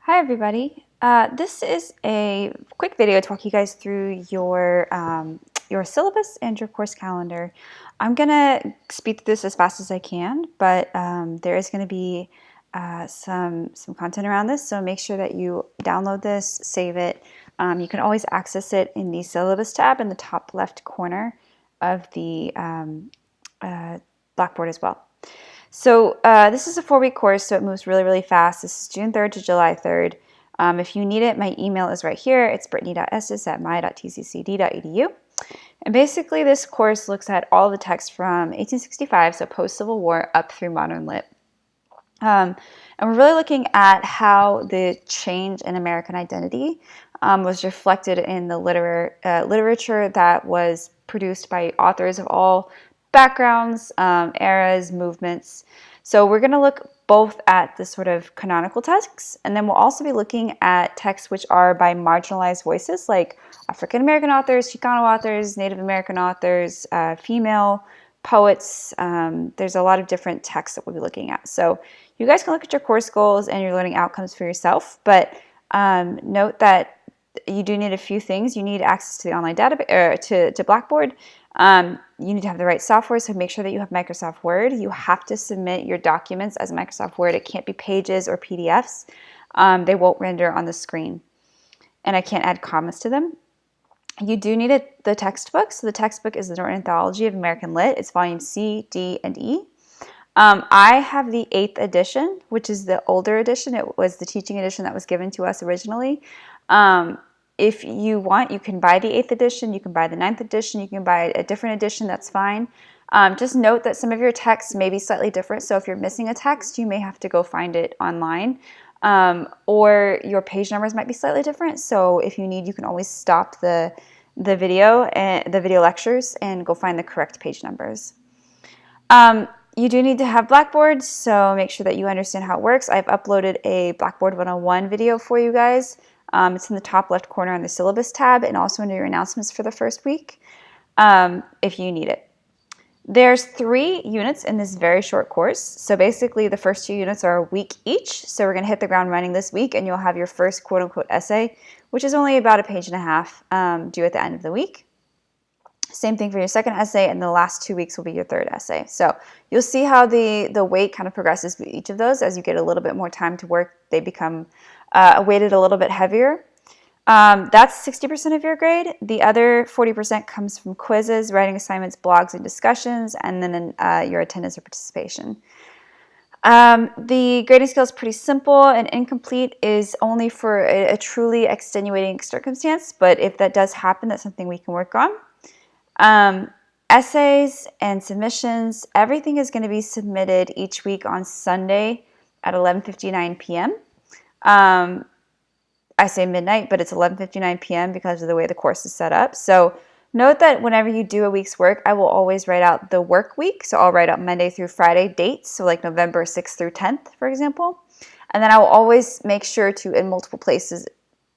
Hi everybody. This is a quick video to walk you guys through your syllabus and your course calendar. I'm gonna speed through this as fast as I can, but there is gonna be some content around this, so make sure that you download this, save it. You can always access it in the syllabus tab in the top left corner of the Blackboard as well. So this is a 4-week course, so it moves really, really fast. This is June 3rd to July 3rd. If you need it, my email is right here. It's brittany.estes@my.tccd.edu. And basically, this course looks at all the text from 1865, so post-Civil War, up through modern lit. And we're really looking at how the change in American identity was reflected in the literature that was produced by authors of all backgrounds, eras, movements. So we're going to look both at the sort of canonical texts, and then we'll also be looking at texts which are by marginalized voices, like African American authors, Chicano authors, Native American authors, female poets. There's a lot of different texts that we'll be looking at. So you guys can look at your course goals and your learning outcomes for yourself, but note that you do need a few things. You need access to the online database, to Blackboard. You need to have the right software, so make sure that you have Microsoft Word. You have to submit your documents as Microsoft Word. It can't be pages or PDFs. They won't render on the screen, and I can't add commas to them. You do need the textbook. So the textbook is the Norton Anthology of American Lit. It's volume C, D, and E. I have the 8th edition, which is the older edition. It was the teaching edition that was given to us originally. If you want, you can buy the 8th edition, you can buy the 9th edition, you can buy a different edition, that's fine. Just note that some of your texts may be slightly different, so if you're missing a text, you may have to go find it online. Or your page numbers might be slightly different, so if you need, you can always stop the video lectures and go find the correct page numbers. You do need to have Blackboard, so make sure that you understand how it works. I've uploaded a Blackboard 101 video for you guys. It's in the top left corner on the syllabus tab and also under your announcements for the first week if you need it. There's 3 units in this very short course. So basically the first 2 units are a week each. So we're going to hit the ground running this week and you'll have your first quote-unquote essay, which is only about a page and a half due at the end of the week. Same thing for your second essay, and the last 2 weeks will be your third essay. So you'll see how the weight kind of progresses with each of those. As you get a little bit more time to work, they become weighted a little bit heavier. That's 60% of your grade. The other 40% comes from quizzes, writing assignments, blogs, and discussions, and then your attendance or participation. The grading scale is pretty simple, and incomplete is only for a truly extenuating circumstance, but if that does happen, that's something we can work on. Essays and submissions, everything is going to be submitted each week on Sunday at 11:59 p.m. I say midnight, but it's 11:59 p.m. because of the way the course is set up. So note that whenever you do a week's work, I will always write out the work week. So I'll write out Monday through Friday dates, so like November 6th through 10th, for example. And then I will always make sure to, in multiple places,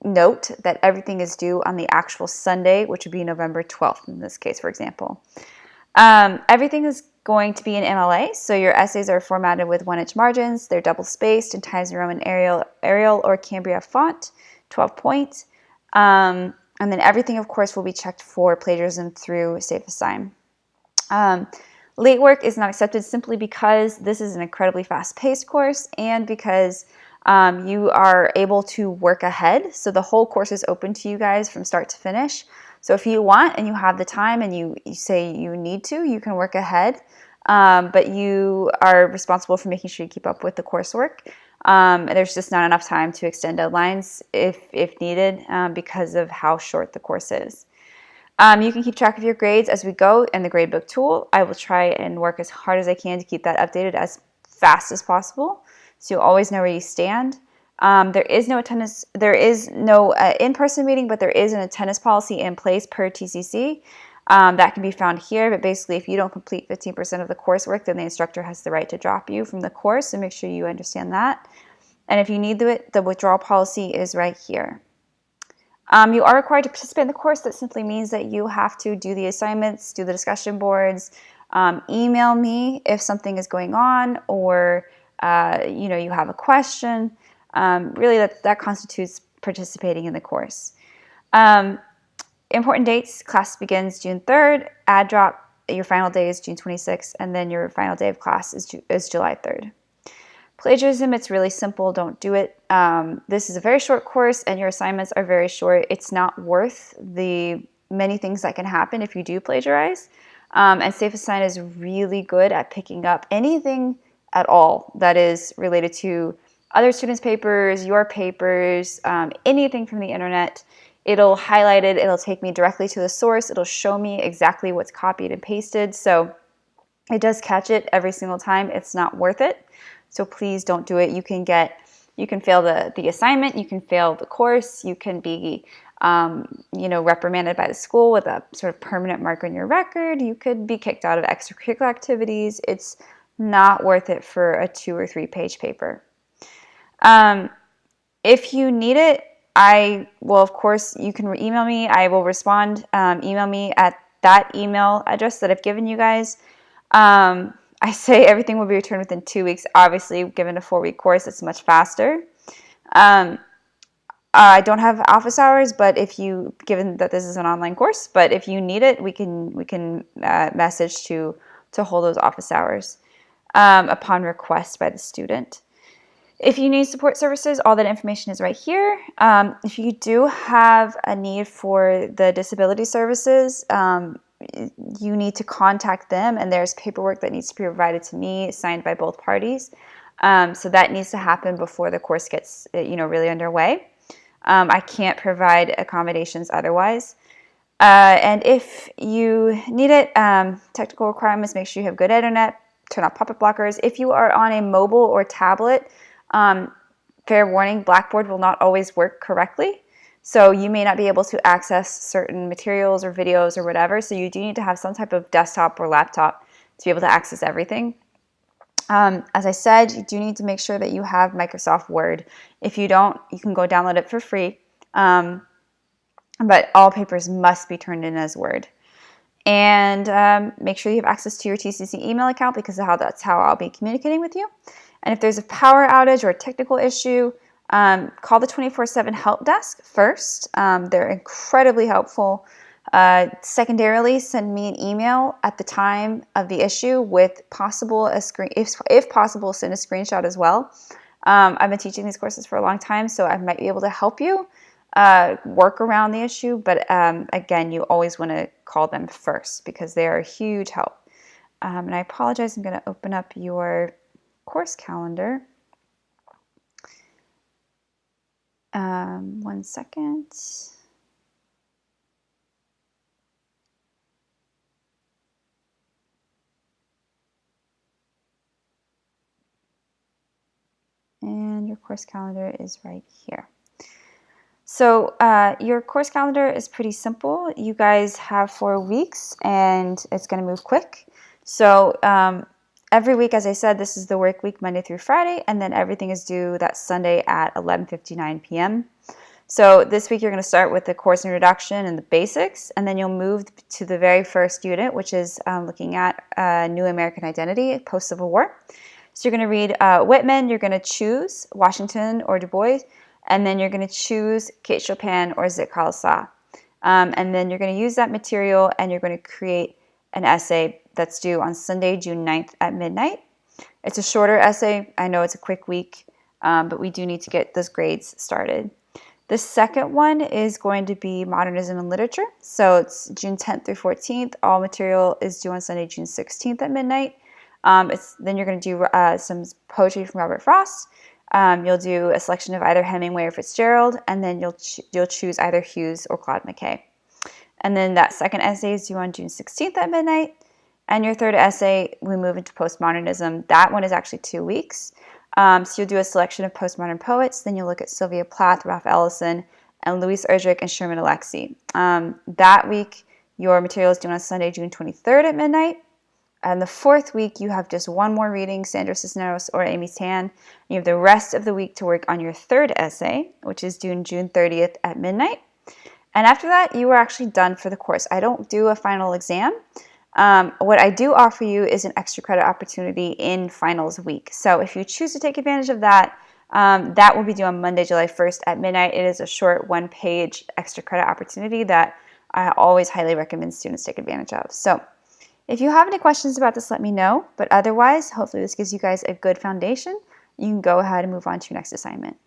note that everything is due on the actual Sunday, which would be November 12th in this case, for example. Everything is going to be in MLA, so your essays are formatted with 1-inch margins. They're double-spaced in Times New Roman Arial or Cambria font, 12 points. And then everything, of course, will be checked for plagiarism through Safe Assign. Late work is not accepted simply because this is an incredibly fast-paced course and because you are able to work ahead. So the whole course is open to you guys from start to finish. So if you want and you have the time and you say you need to, you can work ahead. But you are responsible for making sure you keep up with the coursework. There's just not enough time to extend deadlines if needed because of how short the course is. You can keep track of your grades as we go in the gradebook tool. I will try and work as hard as I can to keep that updated as fast as possible, so you'll always know where you stand. There is no attendance. There is no in-person meeting, but there is an attendance policy in place per TCC. That can be found here, but basically if you don't complete 15% of the coursework, then the instructor has the right to drop you from the course, so make sure you understand that. And if you need the withdrawal policy is right here. You are required to participate in the course. That simply means that you have to do the assignments, do the discussion boards, email me if something is going on or you have a question. Really, that constitutes participating in the course. Important dates: class begins June 3rd, add drop, your final day is June 26th, and then your final day of class is July 3rd. Plagiarism, it's really simple. Don't do it. This is a very short course and your assignments are very short. It's not worth the many things that can happen if you do plagiarize. And Safe Assign is really good at picking up anything at all that is related to other students' papers, your papers, anything from the internet. It'll highlight it. It'll take me directly to the source. It'll show me exactly what's copied and pasted. So it does catch it every single time. It's not worth it. So please don't do it. You can fail the assignment. You can fail the course. You can be reprimanded by the school with a sort of permanent mark on your record. You could be kicked out of extracurricular activities. It's not worth it for a 2 or 3 page paper. If you need it, of course, you can email me. I will respond. Email me at that email address that I've given you guys. I say everything will be returned within 2 weeks. Obviously, given a 4-week course, it's much faster. I don't have office hours, but given that this is an online course, but if you need it, we can message to hold those office hours upon request by the student. If you need support services, all that information is right here. If you do have a need for the disability services, you need to contact them, and there's paperwork that needs to be provided to me, signed by both parties. So that needs to happen before the course gets really underway. I can't provide accommodations otherwise. And if you need it, technical requirements: make sure you have good internet, turn off pop-up blockers. If you are on a mobile or tablet, fair warning, Blackboard will not always work correctly. So you may not be able to access certain materials or videos or whatever. So you do need to have some type of desktop or laptop to be able to access everything. As I said, you do need to make sure that you have Microsoft Word. If you don't, you can go download it for free. But all papers must be turned in as Word. And make sure you have access to your TCC email account, because that's how I'll be communicating with you. And if there's a power outage or a technical issue, call the 24/7 help desk first. They're incredibly helpful. Secondarily, send me an email at the time of the issue with if possible, send a screenshot as well. I've been teaching these courses for a long time, so I might be able to help you work around the issue. But again, you always want to call them first, because they are a huge help. And I apologize, I'm going to open up your course calendar. 1 second. And your course calendar is right here. So your course calendar is pretty simple. You guys have 4 weeks, and it's going to move quick. So every week, as I said, this is the work week, Monday through Friday, and then everything is due that Sunday at 11:59 p.m. So this week you're going to start with the course introduction and the basics, and then you'll move to the very first unit, which is looking at New American Identity, post-Civil War. So you're going to read Whitman, you're going to choose Washington or Du Bois, and then you're going to choose Kate Chopin or Zit Khalsa. And then you're going to use that material, and you're going to create an essay that's due on Sunday, June 9th at midnight. It's a shorter essay. I know it's a quick week, but we do need to get those grades started. The second one is going to be Modernism and Literature. So it's June 10th through 14th. All material is due on Sunday, June 16th at midnight. Then you're going to do some poetry from Robert Frost. You'll do a selection of either Hemingway or Fitzgerald, and then you'll choose either Hughes or Claude McKay. And then that second essay is due on June 16th at midnight. And your third essay, we move into postmodernism. That one is actually 2 weeks. So you'll do a selection of postmodern poets. Then you'll look at Sylvia Plath, Ralph Ellison, and Louise Erdrich and Sherman Alexie. That week, your material is due on Sunday, June 23rd at midnight. And the fourth week, you have just one more reading, Sandra Cisneros or Amy Tan. You have the rest of the week to work on your third essay, which is due June 30th at midnight. And after that, you are actually done for the course. I don't do a final exam. What I do offer you is an extra credit opportunity in finals week. So if you choose to take advantage of that, That will be due on Monday, July 1st at midnight. It is a short one-page extra credit opportunity that I always highly recommend students take advantage of. So if you have any questions about this, let me know. But otherwise, hopefully this gives you guys a good foundation. You can go ahead and move on to your next assignment.